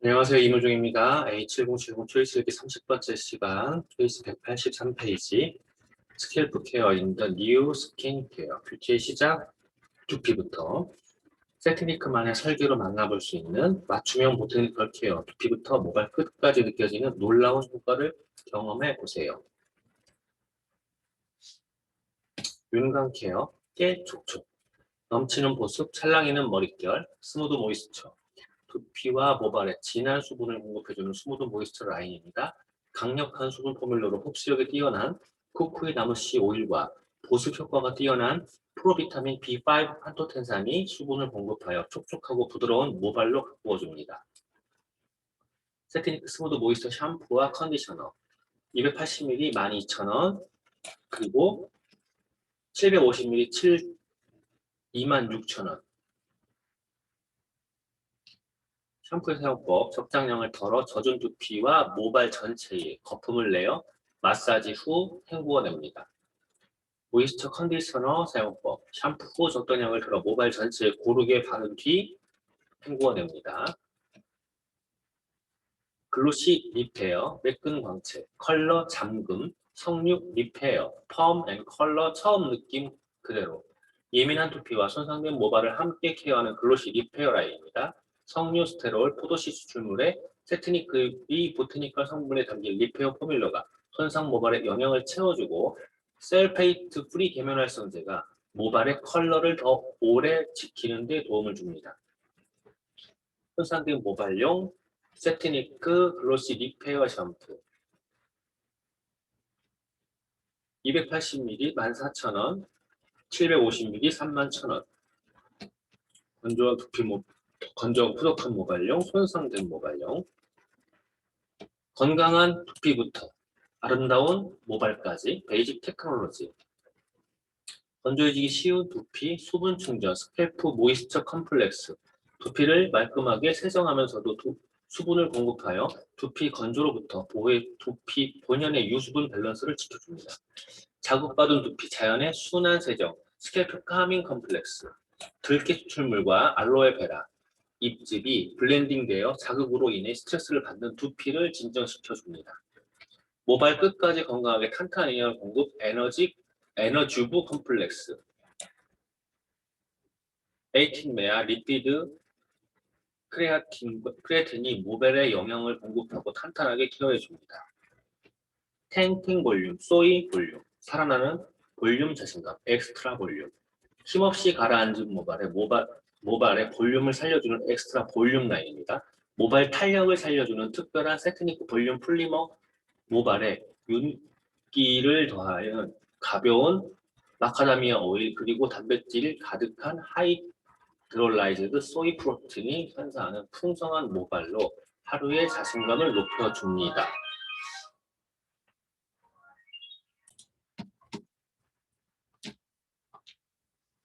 안녕하세요. 이무중입니다. A7070 초이스 읽기 30번째 시간, 초이스 183페이지, 스킬프 케어 인 더 뉴 스킨 케어, 뷰티의 시작, 두피부터, 세트니크만의 설계로 만나볼 수 있는 맞춤형 보테니컬 케어, 두피부터 모발 끝까지 느껴지는 놀라운 효과를 경험해 보세요. 윤광 케어, 깨 촉촉, 넘치는 보습, 찰랑이는 머릿결, 스무드 모이스처, 두피와 모발에 진한 수분을 공급해주는 스무드 모이스처 라인입니다. 강력한 수분 포뮬러로 흡수력이 뛰어난 쿠쿠이 나무 씨 오일과 보습 효과가 뛰어난 프로비타민 B5 판토텐산이 수분을 공급하여 촉촉하고 부드러운 모발로 가꾸어줍니다. 세트니크 스무드 모이스처 샴푸와 컨디셔너 280ml 12,000원, 그리고 750ml 26,000원. 샴푸의 사용법, 적당량을 덜어 젖은 두피와 모발 전체에 거품을 내어 마사지 후 헹구어냅니다. 모이스처 컨디셔너 사용법, 샴푸 후 적당량을 덜어 모발 전체에 고르게 바른 뒤 헹구어냅니다. 글로시 리페어, 매끈 광채, 컬러 잠금, 성육 리페어, 펌 앤 컬러 처음 느낌 그대로. 예민한 두피와 손상된 모발을 함께 케어하는 글로시 리페어 라인입니다. 석류 스테롤, 포도씨 추출물에 세트니크의 보테니컬 성분에 담긴 리페어 포뮬러가 손상 모발에 영양을 채워주고 셀페이트 프리 계면활성제가 모발의 컬러를 더 오래 지키는 데 도움을 줍니다. 손상된 모발용 세트니크 글로시 리페어 샴푸 280ml 14,000원, 750ml 31,000원. 건조한 두피 건조하고 푸석한 모발용, 손상된 모발용. 건강한 두피부터 아름다운 모발까지 베이직 테크놀로지. 건조해지기 쉬운 두피 수분 충전 스캘프 모이스처 컴플렉스. 두피를 말끔하게 세정하면서도 수분을 공급하여 두피 건조로부터 보호해 두피 본연의 유수분 밸런스를 지켜줍니다. 자극받은 두피 자연의 순한 세정 스캘프 카밍 컴플렉스. 들깨 추출물과 알로에베라, 잎즙이 블렌딩되어 자극으로 인해 스트레스를 받는 두피를 진정시켜줍니다. 모발 끝까지 건강하게 탄탄한 영양 공급 에너주브 컴플렉스. 에이틴메아 리피드 크레아틴이 모발에 영양을 공급하고 탄탄하게 케어해줍니다. 탱탱 볼륨, 소이 볼륨, 살아나는 볼륨 자신감, 엑스트라 볼륨. 힘없이 가라앉은 모발의 볼륨을 살려주는 엑스트라 볼륨 라인입니다. 모발 탄력을 살려주는 특별한 세트니크 볼륨 플리머, 모발에 윤기를 더하여 가벼운 마카다미아 오일 그리고 단백질 가득한 하이드롤라이즈드 소이 프로틴이 선사하는 풍성한 모발로 하루의 자신감을 높여줍니다.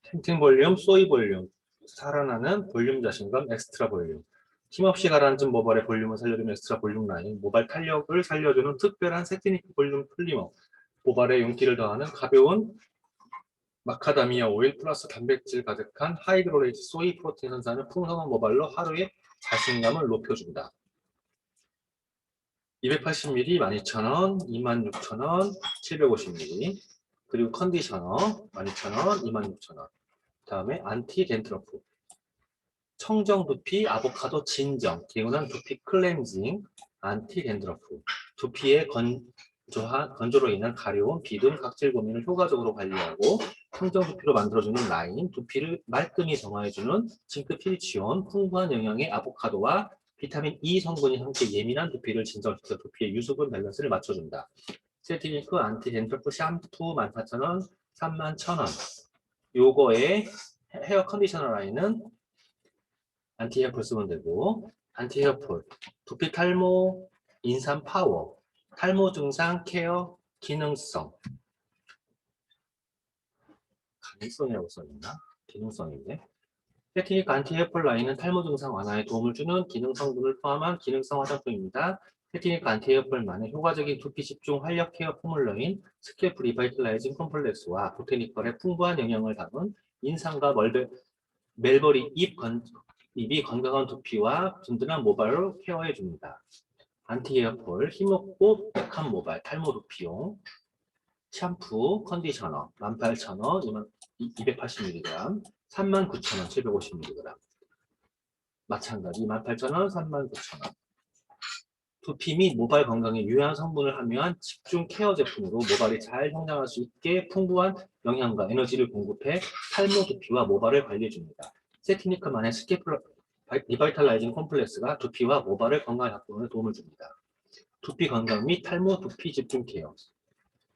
탱탱 볼륨, 소이 볼륨, 살아나는 볼륨 자신감, 엑스트라 볼륨. 힘없이 가라앉은 모발의 볼륨을 살려주는 엑스트라 볼륨 라인, 모발 탄력을 살려주는 특별한 세트니크 볼륨 플리머, 모발에 윤기를 더하는 가벼운 마카다미아 오일 플러스 단백질 가득한 하이드롤레이트 소이 프로틴 선사하는 풍성한 모발로 하루의 자신감을 높여준다. 280ml 12,000원, 26,000원, 750ml. 그리고 컨디셔너 12,000원, 26,000원. 다음에 안티 덴트러프. 청정 두피 아보카도 진정, 개운한 두피 클렌징, 안티 덴드러프. 두피의 건조로 인한 가려움, 비듬, 각질 고민을 효과적으로 관리하고 청정 두피로 만들어주는 라인, 두피를 말끔히 정화해주는 징크 필치온, 풍부한 영양의 아보카도와 비타민 E 성분이 함께 예민한 두피를 진정시켜 두피의 유수분 밸런스를 맞춰준다. 세티니크 안티 덴드러프 샴푸 14,000원, 31,000원. 요거의 헤어 컨디셔너 라인은 안티 헤어풀 쓰면 되고, 안티 헤어풀, 두피 탈모, 인삼 파워, 탈모 증상 케어 기능성. 가능성이라고 써있나? 기능성인데. 세티닉 안티 헤어풀 라인은 탈모 증상 완화에 도움을 주는 기능 성분을 포함한 기능성 화장품입니다. 세티닉 안티 헤어풀만의 효과적인 두피 집중 활력 케어 포뮬러인 스캘프 리바이틀라이징 컴플렉스와 보테니컬의 풍부한 영양을 담은 인삼과 멜버리 잎 입이 건강한 두피와 든든한 모발을 케어해줍니다. 안티 헤어폴, 힘없고 약한 모발, 탈모 두피용 샴푸, 컨디셔너 18,000원, 280mg, 39,000원, 750mg. 마찬가지 28,000원, 39,000원. 두피 및 모발 건강에 유효한 성분을 함유한 집중 케어 제품으로 모발이 잘 성장할 수 있게 풍부한 영양과 에너지를 공급해 탈모 두피와 모발을 관리해줍니다. 세티니크만의 스케프 리바이탈라이징 콤플렉스가 두피와 모발을 건강하게 바꾸는 데 도움을 줍니다. 두피 건강 및 탈모 두피 집중 케어.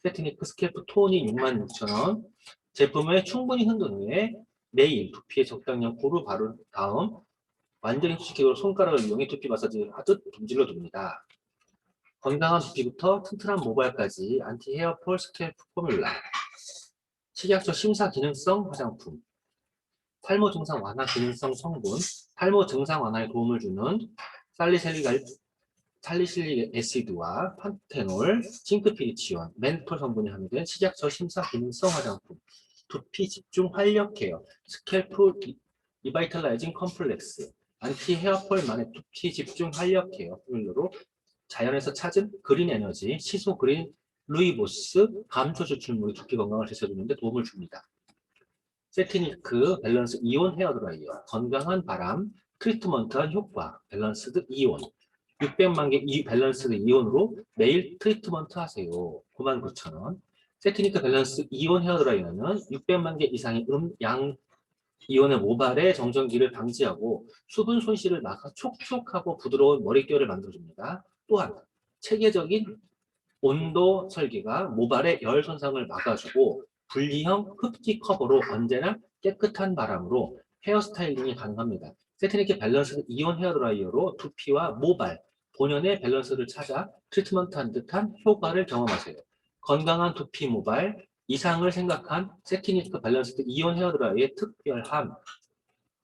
세티니크 스케프 톤이 66,000원. 제품을 충분히 흔든 후에 매일 두피에 적당량 고루 바른 다음 완전히 휴식기로 손가락을 이용해 두피 마사지를 하듯 문질러 둡니다. 건강한 두피부터 튼튼한 모발까지 안티 헤어폴 스케프 포뮬라. 식약처 심사 기능성 화장품. 탈모 증상 완화 기능성 성분. 탈모 증상 완화에 도움을 주는 살리실릭 애시드와 판테놀, 징크피리치온, 멘톨 성분이 함유된 식약처 심사 기능성 화장품. 두피 집중 활력 케어. 스캘프 리바이탈라이징 컴플렉스. 안티 헤어폴만의 두피 집중 활력 케어 포뮬러로 자연에서 찾은 그린 에너지, 시소 그린 루이보스 감초 추출물이 두피 건강을 되찾는 데 도움을 줍니다. 세티니크 밸런스 이온 헤어 드라이어, 건강한 바람, 트리트먼트한 효과, 밸런스드 이온. 600만 개 이 밸런스드 이온으로 매일 트리트먼트 하세요. 99,000원. 세티니크 밸런스 이온 헤어 드라이어는 600만 개 이상의 양 이온의 모발의 정전기를 방지하고 수분 손실을 막아 촉촉하고 부드러운 머릿결을 만들어줍니다. 또한 체계적인 온도 설계가 모발의 열 손상을 막아주고 분리형 흡기 커버로 언제나 깨끗한 바람으로 헤어 스타일링이 가능합니다. 세트니크 밸런스 이온 헤어 드라이어로 두피와 모발, 본연의 밸런스를 찾아 트리트먼트한 듯한 효과를 경험하세요. 건강한 두피 모발, 이상을 생각한 세티니크 밸런스드 이온 헤어 드라이어의 특별함.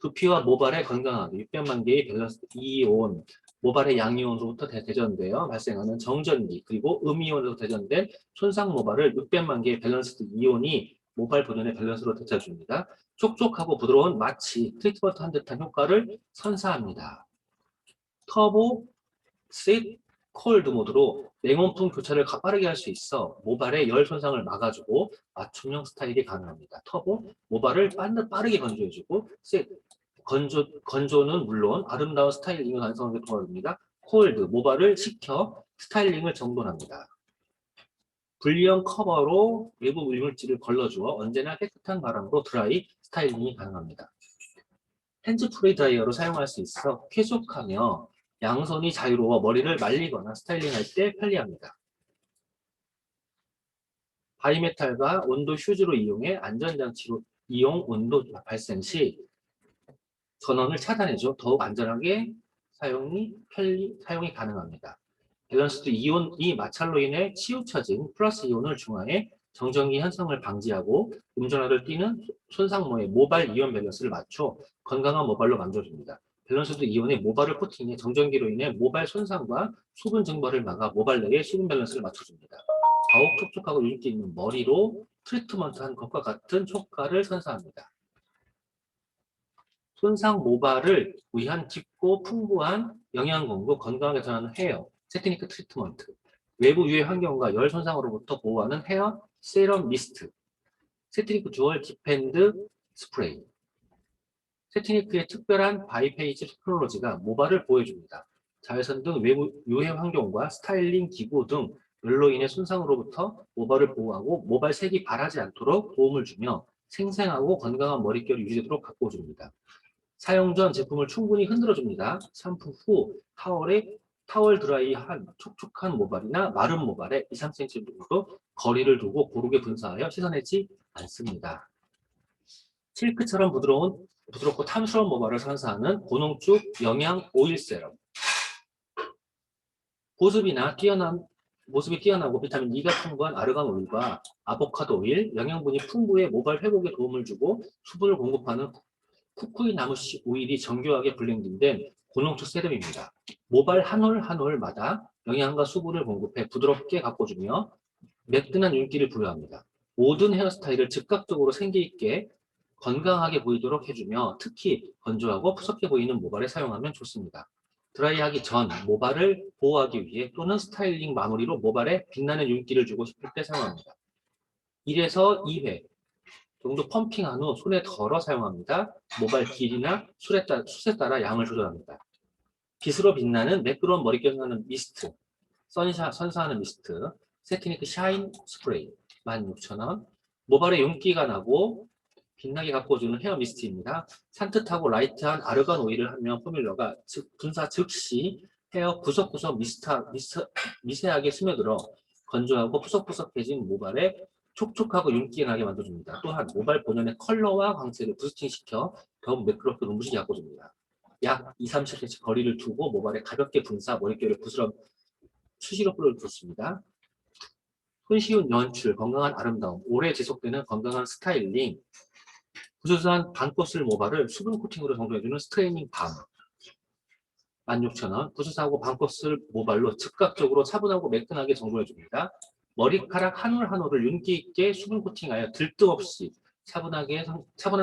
두피와 모발의 건강하게 600만 개의 밸런스드 이온, 모발의 양이온으로부터 대전되어 발생하는 정전기, 그리고 음이온으로 대전된 손상 모발을 600만 개의 밸런스드 이온이 모발 본연의 밸런스로 되찾아줍니다. 촉촉하고 부드러운 마치 트리트먼트 한 듯한 효과를 선사합니다. 터보 셋 콜드 모드로 냉온풍 교차를 빠르게 할 수 있어 모발의 열 손상을 막아주고 맞춤형 스타일이 가능합니다. 터보 모발을 빠르게 건조해주고 셋 건조는 물론 아름다운 스타일링을 완성하게 도와줍니다. 콜드 모발을 식혀 스타일링을 정돈합니다. 분리형 커버로 외부 이물질을 걸러주어 언제나 깨끗한 바람으로 드라이 스타일링이 가능합니다. 핸즈프리 드라이어로 사용할 수 있어 쾌적하며 양손이 자유로워 머리를 말리거나 스타일링할 때 편리합니다. 바이메탈과 온도 휴즈로 이용해 안전장치로 이용 온도 발생 시 전원을 차단해줘 더욱 안전하게 사용이 가능합니다. 밸런스드 이온이 마찰로 인해 치우쳐진 플러스 이온을 중화해 정전기 현상을 방지하고 음전화를 띠는 손상모의 모발 이온 밸런스를 맞춰 건강한 모발로 만들어줍니다. 밸런스드 이온의 모발을 코팅해 정전기로 인해 모발 손상과 수분 증발을 막아 모발 내의 수분 밸런스를 맞춰줍니다. 더욱 촉촉하고 윤기 있는 머리로 트리트먼트한 것과 같은 효과를 선사합니다. 손상 모발을 위한 깊고 풍부한 영양 공급, 건강하게 전하는 헤어, 세티니크 트리트먼트, 외부 유해 환경과 열 손상으로부터 보호하는 헤어 세럼 미스트, 세티니크 듀얼 디펜드 스프레이. 세티니크의 특별한 바이페이지 테크놀로지가 모발을 보호해줍니다. 자외선 등 외부 유해 환경과 스타일링 기구 등 열로 인해 손상으로부터 모발을 보호하고 모발 색이 바라지 않도록 도움을 주며 생생하고 건강한 머릿결이 유지되도록 바꿔줍니다. 사용 전 제품을 충분히 흔들어줍니다. 샴푸 후 타월 드라이한 촉촉한 모발이나 마른 모발에 2~3cm 정도 거리를 두고 고르게 분사하여 씻어내지 않습니다. 실크처럼 부드럽고 탐스러운 모발을 선사하는 고농축 영양 오일 세럼. 모습이 뛰어나고 비타민 E가 풍부한 아르간 오일과 아보카도 오일, 영양분이 풍부해 모발 회복에 도움을 주고 수분을 공급하는 쿠쿠이 나무씨 오일이 정교하게 블렌딩된 고농축 세럼입니다. 모발 한 올 한 올마다 영양과 수분을 공급해 부드럽게 가꿔주며 매끈한 윤기를 부여합니다. 모든 헤어스타일을 즉각적으로 생기있게 건강하게 보이도록 해주며 특히 건조하고 푸석해 보이는 모발에 사용하면 좋습니다. 드라이하기 전 모발을 보호하기 위해 또는 스타일링 마무리로 모발에 빛나는 윤기를 주고 싶을 때 사용합니다. 1에서 2회 정도 펌핑한 후 손에 덜어 사용합니다. 모발 길이나 숱에 따라 양을 조절합니다. 빛으로 빛나는 매끄러운 머릿결 나는 미스트, 선사하는 미스트, 세티니크 샤인 스프레이 16,000원. 모발에 윤기가 나고 빛나게 가꿔주는 헤어 미스트입니다. 산뜻하고 라이트한 아르간 오일을 하면 포뮬러가 분사 즉시 헤어 구석구석 미세하게 스며들어 건조하고 푸석푸석해진 모발에 촉촉하고 윤기가 나게 만들어줍니다. 또한 모발 본연의 컬러와 광채를 부스팅시켜 더욱 매끄럽게 눈부시게 가꿔줍니다. 약 2-30cm 거리를 두고 모발에 가볍게 분사, 머릿결을 부스럼 수시로 뿌려줬습니다. 손쉬운 연출, 건강한 아름다움, 오래 지속되는 건강한 스타일링, 부수한 반코슬 모발을 수분 코팅으로 정돈해주는 스트레이닝 밤 16,000원. 부수사하고 반코슬 모발로 즉각적으로 차분하고 매끈하게 정돈해줍니다. 머리카락 한 올 한 올을 윤기 있게 수분 코팅하여 들뜸 없이 차분한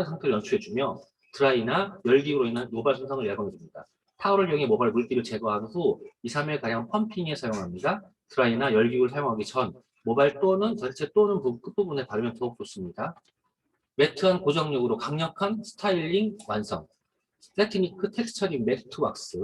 상태를 연출해주며 드라이나 열기로 인한 모발 손상을 예방해줍니다. 타월을 이용해 모발 물기를 제거한 후 2-3회가량 펌핑에 사용합니다. 드라이나 열기구를 사용하기 전 모발 또는 전체 또는 끝부분에 바르면 더욱 좋습니다. 매트한 고정력으로 강력한 스타일링 완성. 세티니크 텍스처링 매트 왁스.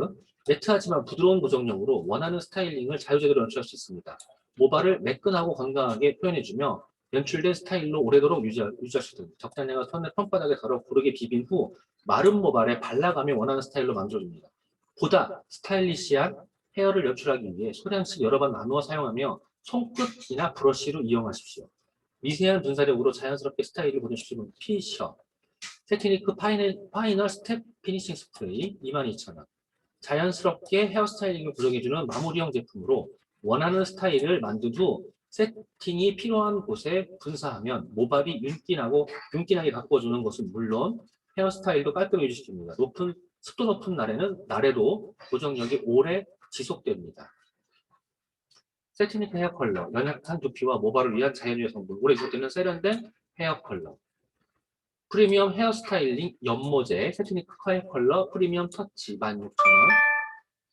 매트하지만 부드러운 고정력으로 원하는 스타일링을 자유자재로 연출할 수 있습니다. 모발을 매끈하고 건강하게 표현해주며 연출된 스타일로 오래도록 유지할 수 있습니다. 적당량의 손에 손바닥에 덜어 고르게 비빈 후 마른 모발에 발라가며 원하는 스타일로 만들어줍니다. 보다 스타일리시한 헤어를 연출하기 위해 소량씩 여러 번 나누어 사용하며 손끝이나 브러쉬로 이용하십시오. 미세한 분사력으로 자연스럽게 스타일을 보내주시는 피셔. 세티니크 파이널 스텝 피니싱 스프레이 22,000원. 자연스럽게 헤어스타일링을 구성해주는 마무리형 제품으로 원하는 스타일을 만든 후 세팅이 필요한 곳에 분사하면 모발이 윤기나게 가꿔주는 것은 물론 헤어스타일도 깔끔히 유지시킵니다. 습도 높은 날에도 고정력이 오래 지속됩니다. 세티니크 헤어 컬러, 연약한 두피와 모발을 위한 자연유해 성분, 오래 지속되는 세련된 헤어 컬러. 프리미엄 헤어 스타일링 연모제, 세티니크 헤어 컬러 프리미엄 터치 16,000원.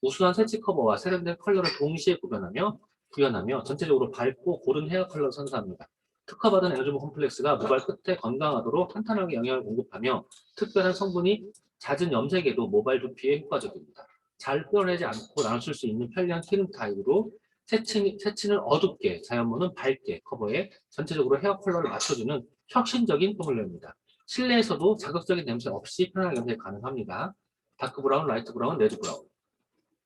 우수한 세치 커버와 세련된 컬러를 동시에 구현하며 전체적으로 밝고 고른 헤어 컬러를 선사합니다. 특허받은 에너지보 컴플렉스가 모발 끝에 건강하도록 탄탄하게 영양을 공급하며 특별한 성분이 잦은 염색에도 모발 두피에 효과적입니다. 잘 끌어내지 않고 나눠줄 수 있는 편리한 키링 타입으로 세치는 어둡게, 자연모는 밝게 커버해 전체적으로 헤어 컬러를 맞춰주는 혁신적인 포뮬러입니다. 실내에서도 자극적인 냄새 없이 편안하게 염색 가능합니다. 다크 브라운, 라이트 브라운, 레드 브라운.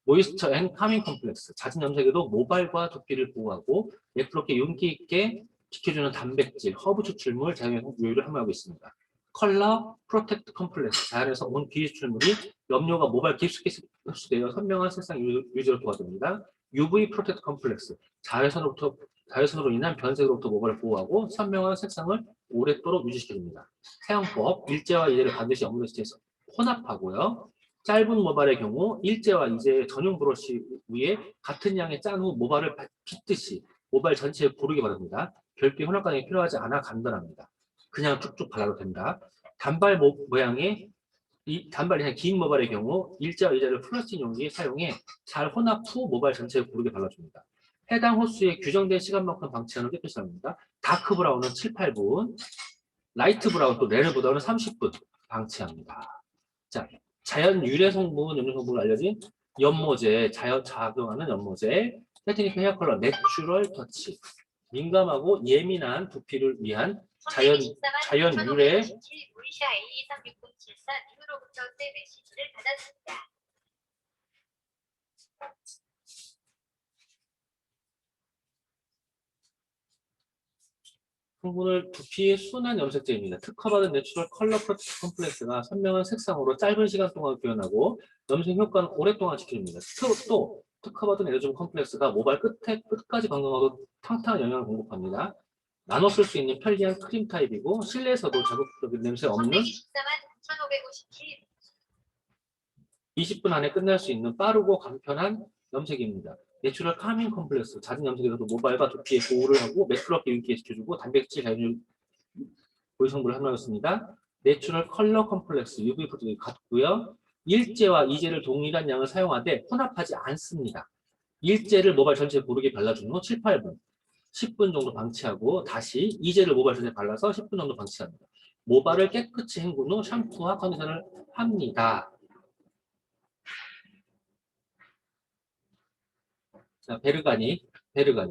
모이스처 앤 카밍 컴플렉스. 잦은 염색에도 모발과 두피를 보호하고 매끄럽게 윤기 있게 지켜주는 단백질, 허브 추출물, 자연의 요요를 함유하고 있습니다. 컬러 프로텍트 컴플렉스. 자연에서 온 비추출물이 염료가 모발 깊숙이 흡수되어 선명한 색상 유지를 도와줍니다. UV 프로텍트 컴플렉스. 자외선으로 인한 변색으로부터 모발을 보호하고 선명한 색상을 오랫도록 유지시켜줍니다. 사용법, 일제와 이제를 반드시 업무 시트에서 혼합하고요. 짧은 모발의 경우 일제와 이제의 전용 브러쉬 위에 같은 양의 짠 후 모발을 빗듯이 모발 전체에 고르게 바릅니다. 별도의 혼합 과정이 필요하지 않아 간단합니다. 그냥 쭉쭉 발라도 된다. 모양의 단발이 그냥 긴 모발의 경우 일제와 이제를 플라스틱 용기에 사용해 잘 혼합 후 모발 전체에 고르게 발라줍니다. 해당 호수에 규정된 시간만큼 방치하는 깨끗이 합니다. 다크 브라운은 7-8분, 라이트 브라운 또 레드 브라운은 30분 방치합니다. 자, 자연 유래 성분, 염료 성분을 알려진 연모제, 작용하는 연모제, 세티니크 헤어 컬러 내추럴 터치. 민감하고 예민한 두피를 위한 자연 유래 성분을 두피의 순한 염색제입니다. 특허받은 내추럴 컬러 프로텍트 컴플렉스가 선명한 색상으로 짧은 시간 동안 표현하고 염색 효과는 오랫동안 지켜줍니다. 또 특허받은 에너지um 컴플렉스가 모발 끝까지 건강하고 탕탕한 영양을 공급합니다. 나눠 쓸 수 있는 편리한 크림 타입이고 실내에서도 자극적인 냄새 없는 20분 안에 끝낼 수 있는 빠르고 간편한 염색입니다. 내추럴 카밍 컴플렉스, 잦은 염색에서도 모발과 두피에 보호를 하고 매끄럽게 윤기에 지켜주고 단백질 자연유 보유 성분을 함유하였습니다. 내추럴 컬러 컴플렉스 UV 프로덕트 같고요. 일제와 이제를 동일한 양을 사용하되 혼합하지 않습니다. 일제를 모발 전체에 고르게 발라준 후 7, 8분, 10분 정도 방치하고 다시 이제를 모발 전체에 발라서 10분 정도 방치합니다. 모발을 깨끗이 헹군 후 샴푸와 컨디셔너를 합니다. 자, 베르가닉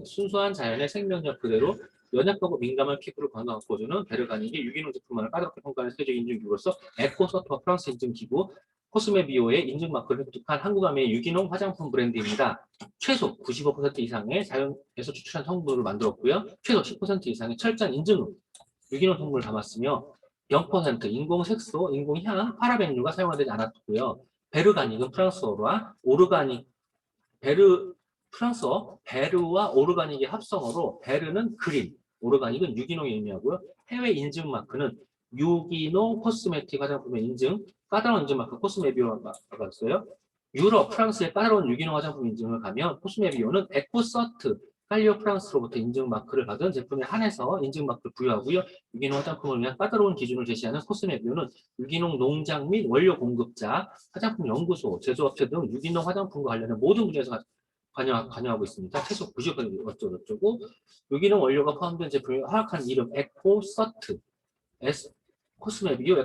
순수한 자연의 생명력 그대로 연약하고 민감한 피부를 건강하게 보여주는 베르가닉의 유기농 제품만을 까다롭게 평가하는 세계적인 인증기구로서 에코서트와 프랑스 인증기구 코스메비오의 인증마크를 획득한 한국함의 유기농 화장품 브랜드입니다. 최소 95% 이상의 자연에서 추출한 성분으로 만들었고요. 최소 10% 이상의 철저한 인증 유기농 성분을 담았으며 0% 인공 색소, 인공 향, 파라벤류가 사용되지 않았고요. 베르가닉은 프랑스어와 오르가닉 프랑스어 베르와 오르가닉의 합성어로 베르는 그린, 오르가닉은 유기농의 의미하고요. 해외 인증 마크는 유기농 코스메틱 화장품의 인증, 까다로운 인증 마크 코스메비오가 있어요. 유럽, 프랑스의 까다로운 유기농 화장품 인증을 가면 코스메비오는 에코서트, 칼리오 프랑스로부터 인증 마크를 받은 제품에 한해서 인증 마크를 부여하고요. 유기농 화장품을 위한 까다로운 기준을 제시하는 코스메비오는 유기농 농장 및 원료 공급자, 화장품 연구소, 제조업체 등 유기농 화장품과 관련된 모든 분야에서 관여하고 있습니다. 최소 90% 어쩌고저쩌고 유기농 원료가 포함된 제품이 허락한 이름 에코서트 코스메비오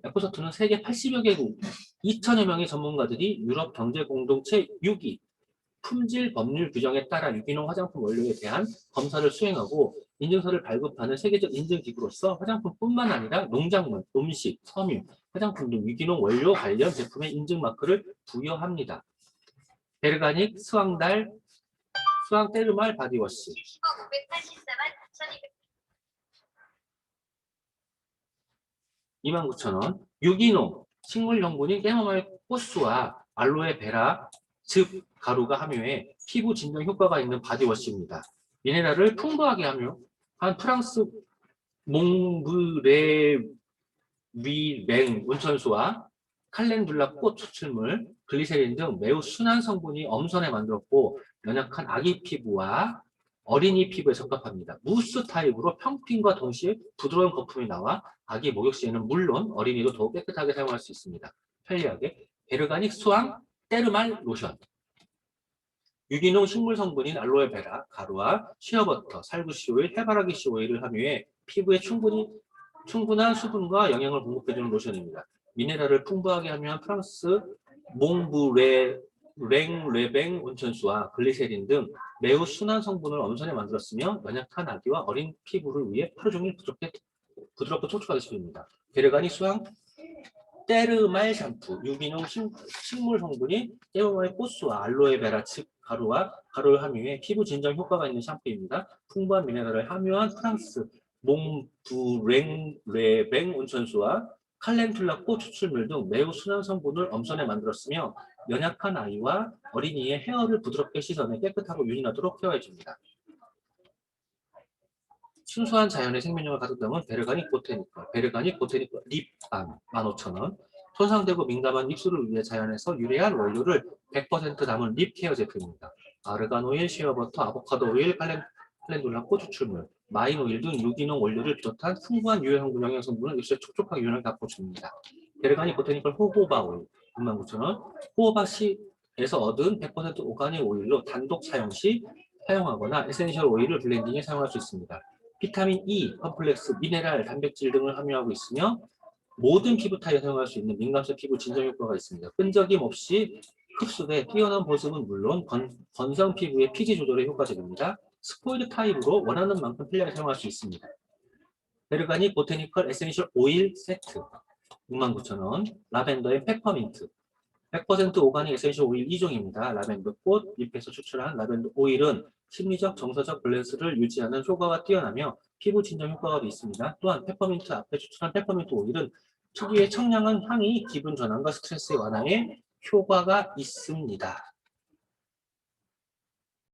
에코서트는 세계 80여 개국 2천여 명의 전문가들이 유럽 경제공동체 6위 품질 법률 규정에 따라 유기농 화장품 원료에 대한 검사를 수행하고 인증서를 발급하는 세계적 인증기구로서 화장품뿐만 아니라 농작물, 음식, 섬유, 화장품 등 유기농 원료 관련 제품의 인증 마크를 부여합니다. 베르가닉 수황 테르말 바디워시 29,000원. 유기농 식물 성분인 깨모마일 호수와 알로에 베라 즙 가루가 함유해 피부 진정 효과가 있는 바디워시입니다. 미네랄을 풍부하게 함유한 프랑스 몽브레위랭 온천수와 칼렌듈라 꽃 추출물, 글리세린 등 매우 순한 성분이 엄선해 만들었고 연약한 아기 피부와 어린이 피부에 적합합니다. 무스 타입으로 평핑과 동시에 부드러운 거품이 나와 아기 목욕 시에는 물론 어린이도 더욱 깨끗하게 사용할 수 있습니다. 편리하게 베르가닉 수황 테르말 로션 유기농 식물 성분인 알로에베라, 가루와 시어버터, 살구씨 오일, 해바라기씨 오일을 함유해 피부에 충분한 수분과 영양을 공급해주는 로션입니다. 미네랄을 풍부하게 함유한 프랑스 몽브레랭 온천수와 글리세린 등 매우 순한 성분을 엄선해 만들었으며 연약한 아기와 어린 피부를 위해 하루 종일 부드럽고 촉촉하게 시킵니다. 베르가닉 수황 테르말 샴푸 유기농 식물 성분이 깨모마일 호수와 알로에베라 즙 가루를 함유해 피부 진정 효과가 있는 샴푸입니다. 풍부한 미네랄을 함유한 프랑스 몽브랭 온천수와 칼렌툴라 꽃 추출물 등 매우 순한 성분을 엄선해 만들었으며 연약한 아이와 어린이의 헤어를 부드럽게 씻어내 깨끗하고 윤인하도록 케어해줍니다. 순수한 자연의 생명력을 가득 담은 베르가닉 보테니컬 립밤 15,000원. 손상되고 민감한 입술을 위해 자연에서 유래한 원료를 100% 담은 립 케어 제품입니다. 아르간 오일, 시어버터, 아보카도 오일, 칼렌듈라 꽃 추출물, 마인 오일 등 유기농 원료를 비롯한 풍부한 유해 성분 영양 성분을 입술에 촉촉하게 윤을 담궈줍니다. 베르가닉 보테니컬 호호바 오일 69,000원. 호호바시에서 얻은 100% 오가닉 오일로 단독 사용 시 사용하거나 에센셜 오일을 블렌딩에 사용할 수 있습니다. 비타민 E, 컴플렉스, 미네랄, 단백질 등을 함유하고 있으며 모든 피부 타입에 사용할 수 있는 민감성 피부 진정 효과가 있습니다. 끈적임 없이 흡수돼 뛰어난 보습은 물론 건성 피부의 피지 조절에 효과적입니다. 스포이드 타입으로 원하는 만큼 편리하게 사용할 수 있습니다. 베르가닉 보테니컬 에센셜 오일 세트 69,000원. 라벤더의 페퍼민트 100% 오가닉 에센셜 오일 2종입니다. 라벤더 꽃 잎에서 추출한 라벤더 오일은 심리적, 정서적 밸런스를 유지하는 효과가 뛰어나며 피부 진정 효과가 있습니다. 또한 페퍼민트 앞에 추출한 페퍼민트 오일은 특유의 청량한 향이 기분 전환과 스트레스 완화에 효과가 있습니다.